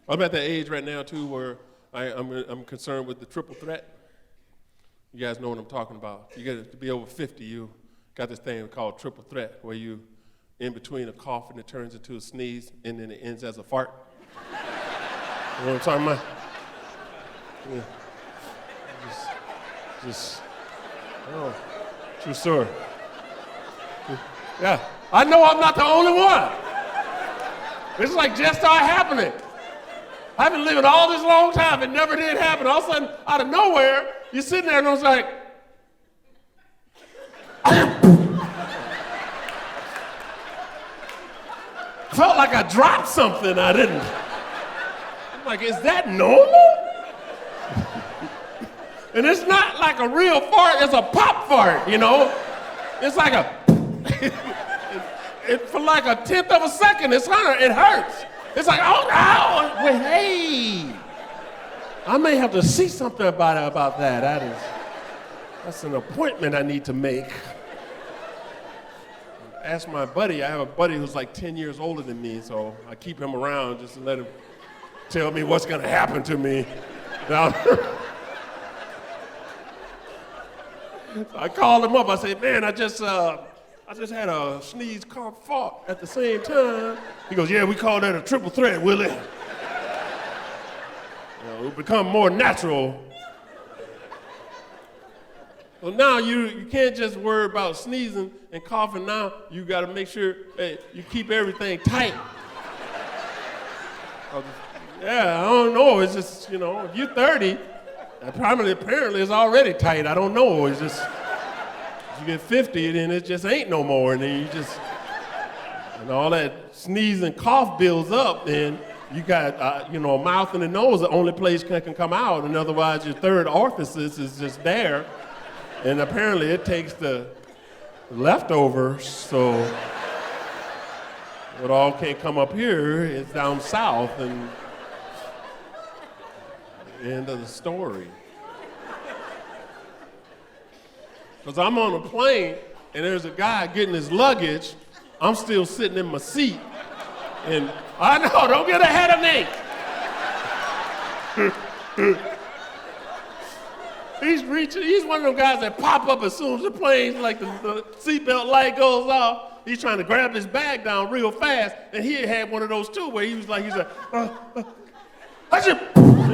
I'm at that age right now, too, where I'm concerned with the triple threat. You guys know what I'm talking about. You got to be over 50, you got this thing called triple threat, where you in between a cough and it turns into a sneeze, and then it ends as a fart. You know what I'm talking about? Yeah. Oh, true story. Yeah, I know I'm not the only one. It's like just started happening. I've been living all this long time, it never did happen. All of a sudden, out of nowhere, you're sitting there and I was like, felt like I dropped something I didn't. I'm like, is that normal? And it's not like a real fart, it's a pop fart, you know? It's like for like a 10th of a second, it hurts. It's like, oh no, wait, hey. I may have to see something about that. That's an appointment I need to make. Ask my buddy. I have a buddy who's like 10 years older than me, so I keep him around just to let him tell me what's gonna happen to me. Now, I called him up. I said, man, I just had a sneeze, cough, fart at the same time. He goes, yeah, we call that a triple threat, Willie. It'll become more natural. So now you can't just worry about sneezing and coughing. Now you got to make sure that you keep everything tight. Yeah, I don't know. It's just, you know, if you're 30, apparently it's already tight. I don't know. It's just, if you get 50, then it just ain't no more. And then and all that sneeze and cough builds up, then you got, a mouth and a nose, the only place can come out. And otherwise, your third orifice is just there. And apparently it takes the leftovers, so What all can't come up here is down south, and end of the story. Because I'm on a plane, and there's a guy getting his luggage. I'm still sitting in my seat. And I know, don't get ahead of me. He's one of them guys that pop up as soon as the plane, like the seatbelt light goes off. He's trying to grab his bag down real fast, and he had one of those too, where he was like, it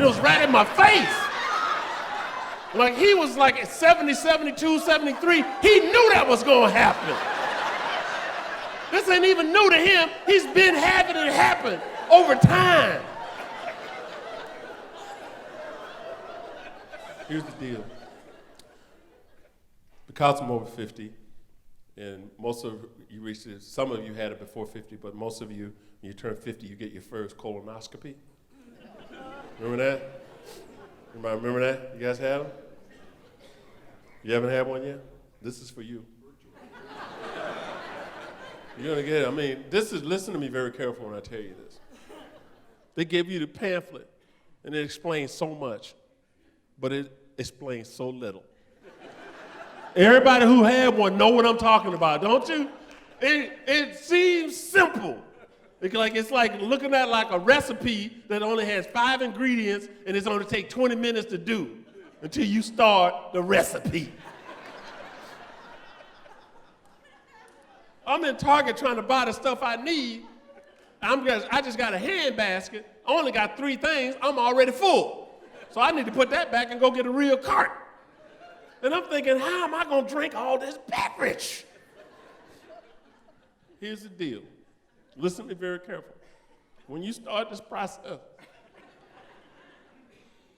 was right in my face. Like he was like at 70, 72, 73, he knew that was gonna happen. This ain't even new to him, he's been having it happen over time. Here's the deal. Because I'm over 50, and most of you reached it, some of you had it before 50, but most of you, when you turn 50, you get your first colonoscopy. Remember that? Anybody remember that? You guys have them? You haven't had one yet? This is for you. You're gonna get it. I mean, listen to me very carefully when I tell you this. They give you the pamphlet, and it explains so much, but it explains so little. Everybody who had one know what I'm talking about, don't you? It seems simple. It's like looking at like a recipe that only has 5 ingredients and it's only take 20 minutes to do until you start the recipe. I'm in Target trying to buy the stuff I need. I just got a hand basket. I only got 3 things. I'm already full. So I need to put that back and go get a real cart. And I'm thinking, how am I going to drink all this beverage? Here's the deal. Listen to me very carefully. When you start this process,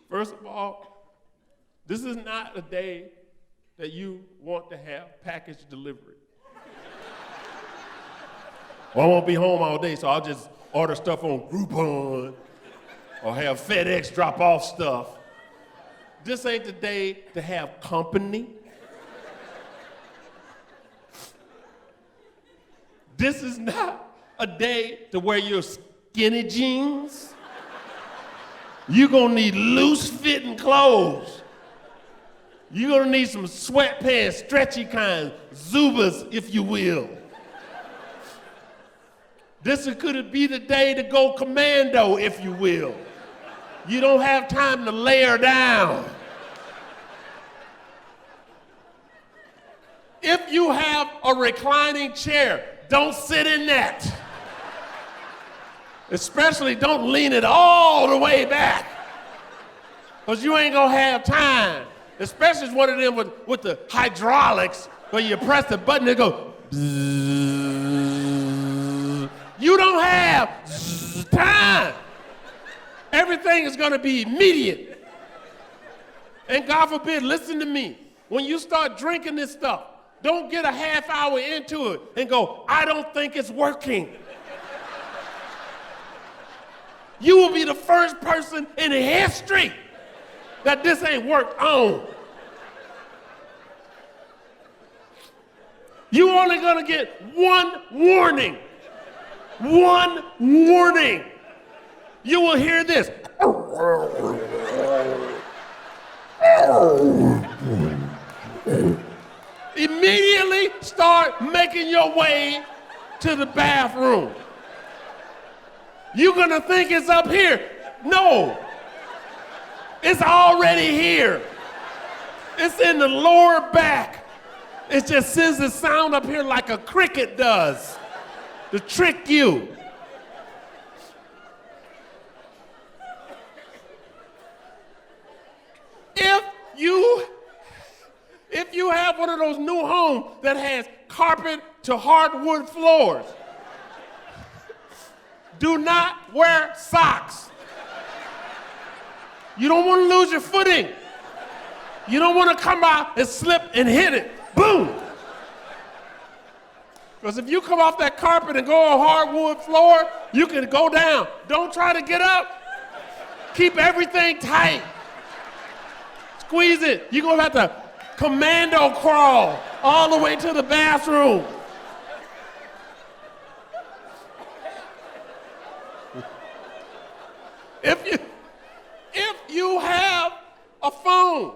first of all, this is not a day that you want to have package delivery. Well, I won't be home all day, so I'll just order stuff on Groupon or have FedEx drop off stuff. This ain't the day to have company. This is not a day to wear your skinny jeans. You're gonna need loose-fitting clothes. You're gonna need some sweatpants, stretchy kind, Zubas, if you will. This could be the day to go commando, if you will. You don't have time to layer down. If you have a reclining chair, don't sit in that. Especially don't lean it all the way back, because you ain't gonna have time. Especially one of them with the hydraulics, where you press the button, it goes bzzz. You don't have time. Everything is gonna be immediate. And God forbid, listen to me, when you start drinking this stuff, don't get a half hour into it and go, I don't think it's working. You will be the first person in history that this ain't worked on. You only gonna get one warning. One warning. You will hear this. Immediately start making your way to the bathroom. You're gonna think it's up here. No, it's already here. It's in the lower back. It just sends the sound up here like a cricket does to trick you. If you have one of those new homes that has carpet to hardwood floors, do not wear socks. You don't want to lose your footing. You don't want to come out and slip and hit it. Boom! Because if you come off that carpet and go on hardwood floor, you can go down. Don't try to get up. Keep everything tight. Squeeze it. You're going to have to commando crawl all the way to the bathroom. If you have a phone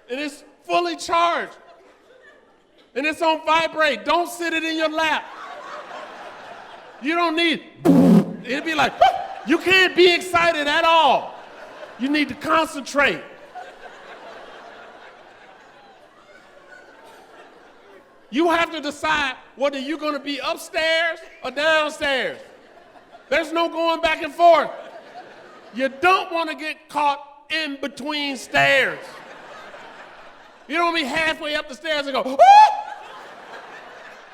and it's fully charged and it's on vibrate, don't sit it in your lap. You don't need, it'd be like, you can't be excited at all. You need to concentrate. You have to decide whether you're going to be upstairs or downstairs. There's no going back and forth. You don't want to get caught in between stairs. You don't be halfway up the stairs and go, "Ah!"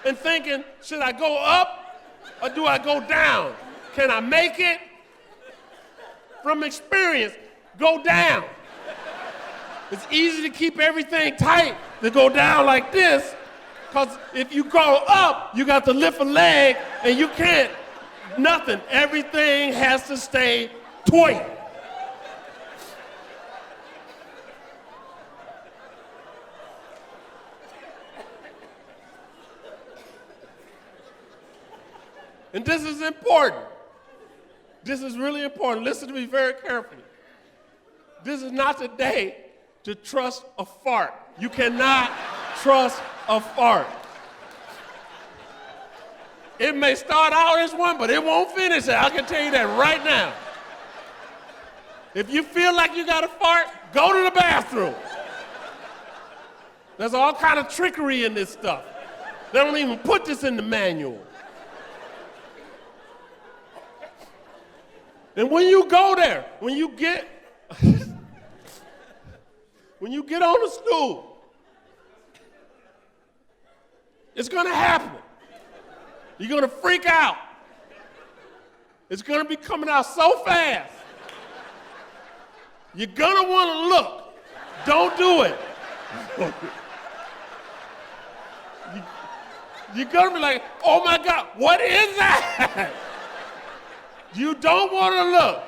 and thinking, should I go up or do I go down? Can I make it? From experience, go down. It's easy to keep everything tight to go down like this. Because if you go up, you got to lift a leg, and you can't. Nothing. Everything has to stay tight. And this is important. This is really important. Listen to me very carefully. This is not the day to trust a fart. You cannot trust a fart. It may start out as one, but it won't finish it. I can tell you that right now. If you feel like you got a fart, go to the bathroom. There's all kind of trickery in this stuff. They don't even put this in the manual. And when you go there, when you get on the stool, it's gonna happen. You're gonna freak out. It's gonna be coming out so fast. You're gonna wanna look. Don't do it. You're gonna be like, oh my God, what is that? You don't wanna look.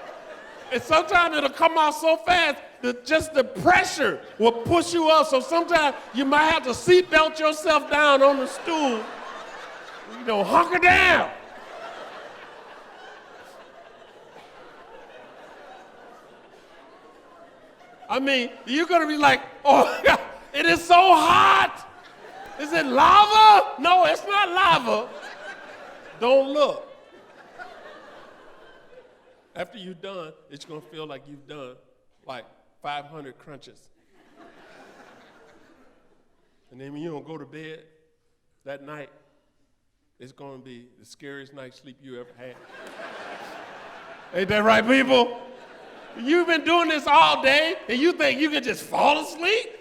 And sometimes it'll come out so fast that just the pressure will push you up. So sometimes you might have to seatbelt yourself down on the stool. You know, hunker down. I mean, you're gonna be like, oh my God, it is so hot. Is it lava? No, it's not lava. Don't look. After you're done, it's gonna feel like you've done like 500 crunches. And then when you don't go to bed that night, it's gonna be the scariest night's sleep you ever had. Ain't that right, people? You've been doing this all day and you think you can just fall asleep?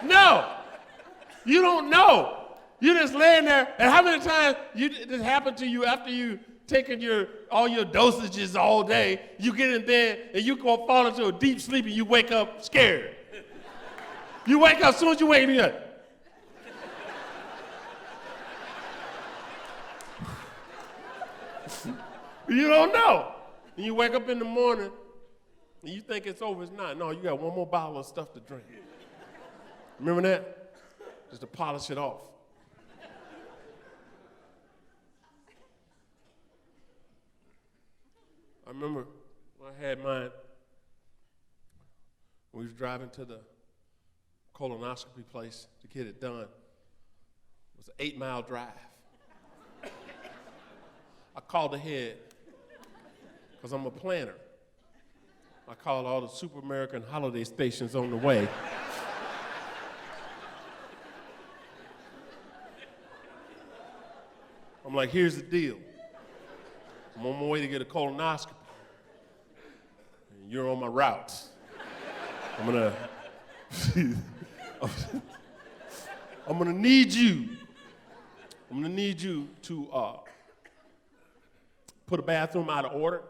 No, you don't know. You're just laying there, and how many times this happened to you after you taking all your dosages all day, you get in bed and you go fall into a deep sleep and you wake up scared. You wake up, as soon as you wake up. You don't know. And you wake up in the morning and you think it's over. It's not. No, you got one more bottle of stuff to drink. Remember that? Just to polish it off. I remember when I had mine, we was driving to the colonoscopy place to get it done. It was an 8-mile drive. I called ahead because I'm a planner. I called all the Super American holiday stations on the way. I'm like, here's the deal. I'm on my way to get a colonoscopy. And you're on my route. I'm gonna need you. I'm gonna need you to put a bathroom out of order.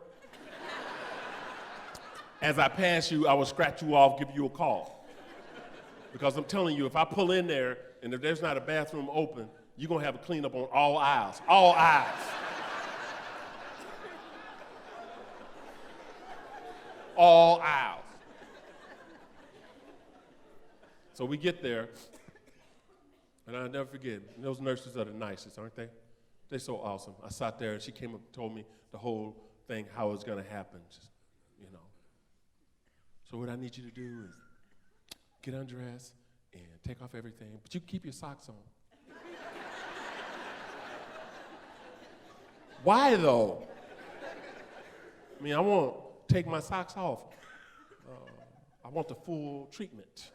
As I pass you, I will scratch you off, give you a call. Because I'm telling you, if I pull in there and if there's not a bathroom open, you're gonna have a cleanup on all aisles. All aisles. All aisles. So we get there, and I'll never forget, those nurses are the nicest, aren't they? They're so awesome. I sat there, and she came up and told me the whole think how it's gonna happen, just, you know. So what I need you to do is get undressed and take off everything, but you keep your socks on. Why though? I mean, I won't take my socks off. I want the full treatment.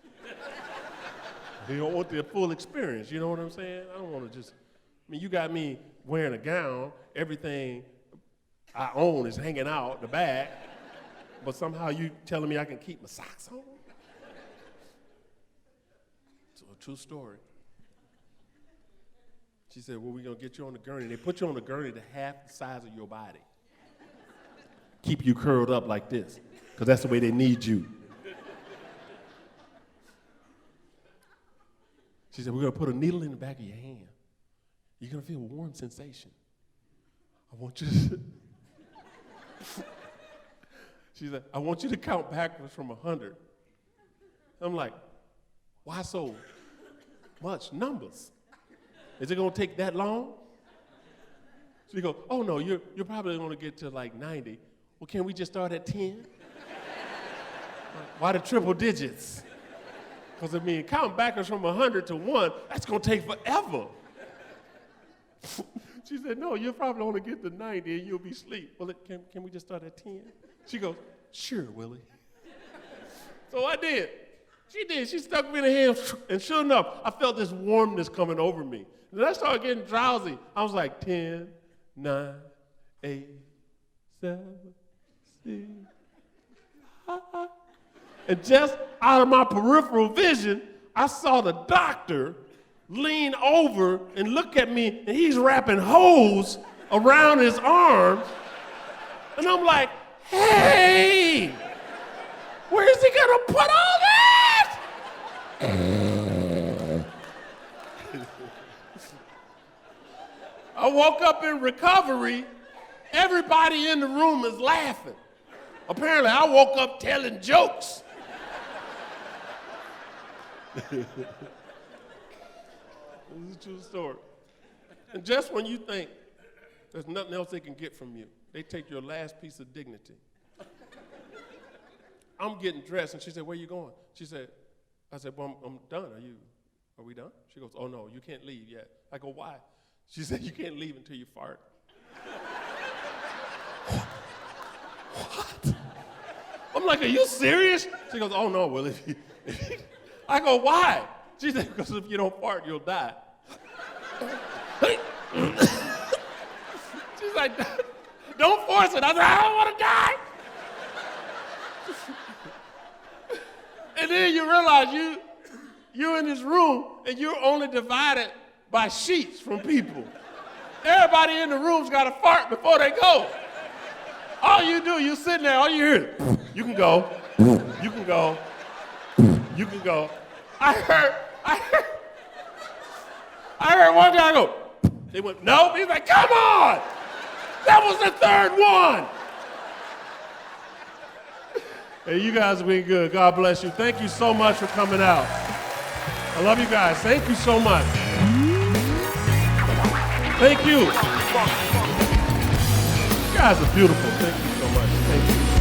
You don't want the full experience, you know what I'm saying? I don't want to just, I mean, you got me wearing a gown, everything I own is hanging out the back, but somehow you telling me I can keep my socks on? It's a true story. She said, well, we're gonna get you on the gurney. They put you on the gurney to half the size of your body. Keep you curled up like this, because that's the way they need you. She said, we're gonna put a needle in the back of your hand. You're gonna feel a warm sensation. I want you to, she said, I want you to count backwards from 100. I'm like, why so much numbers? Is it gonna take that long? She goes, oh no, you're probably gonna get to like 90. Well, can we just start at 10? Why the triple digits? Because I mean, counting backwards from 100 to 1, that's gonna take forever. She said, no, you'll probably only get to 90 and you'll be asleep. Well, can we just start at 10? She goes, sure, Willie. So I did. She did. She stuck me in the hand, and sure enough, I felt this warmness coming over me. And then I started getting drowsy. I was like, 10, 9, 8, 7, 6, 5. And just out of my peripheral vision, I saw the doctor lean over and look at me, and he's wrapping hose around his arms. And I'm like, hey, where's he gonna put all that? I woke up in recovery. Everybody in the room is laughing. Apparently, I woke up telling jokes. This is a true story. And just when you think there's nothing else they can get from you, they take your last piece of dignity. I'm getting dressed, and she said, where you going? She said, I said, well, I'm done. Are we done? She goes, oh no, you can't leave yet. I go, why? She said, you can't leave until you fart. What? I'm like, are you serious? She goes, oh no, well, if you I go, why? She said, because if you don't fart, you'll die. She's like, don't force it. I said, I don't want to die. And then you realize you're in this room and you're only divided by sheets from people. Everybody in the room's got to fart before they go. All you do, you sitting there, all you hear is, you can go, you can go, you can go. I heard one guy go, they went, no. He's like, come on! That was the third one! Hey, you guys have been good. God bless you. Thank you so much for coming out. I love you guys. Thank you so much. Thank you. You guys are beautiful. Thank you so much. Thank you.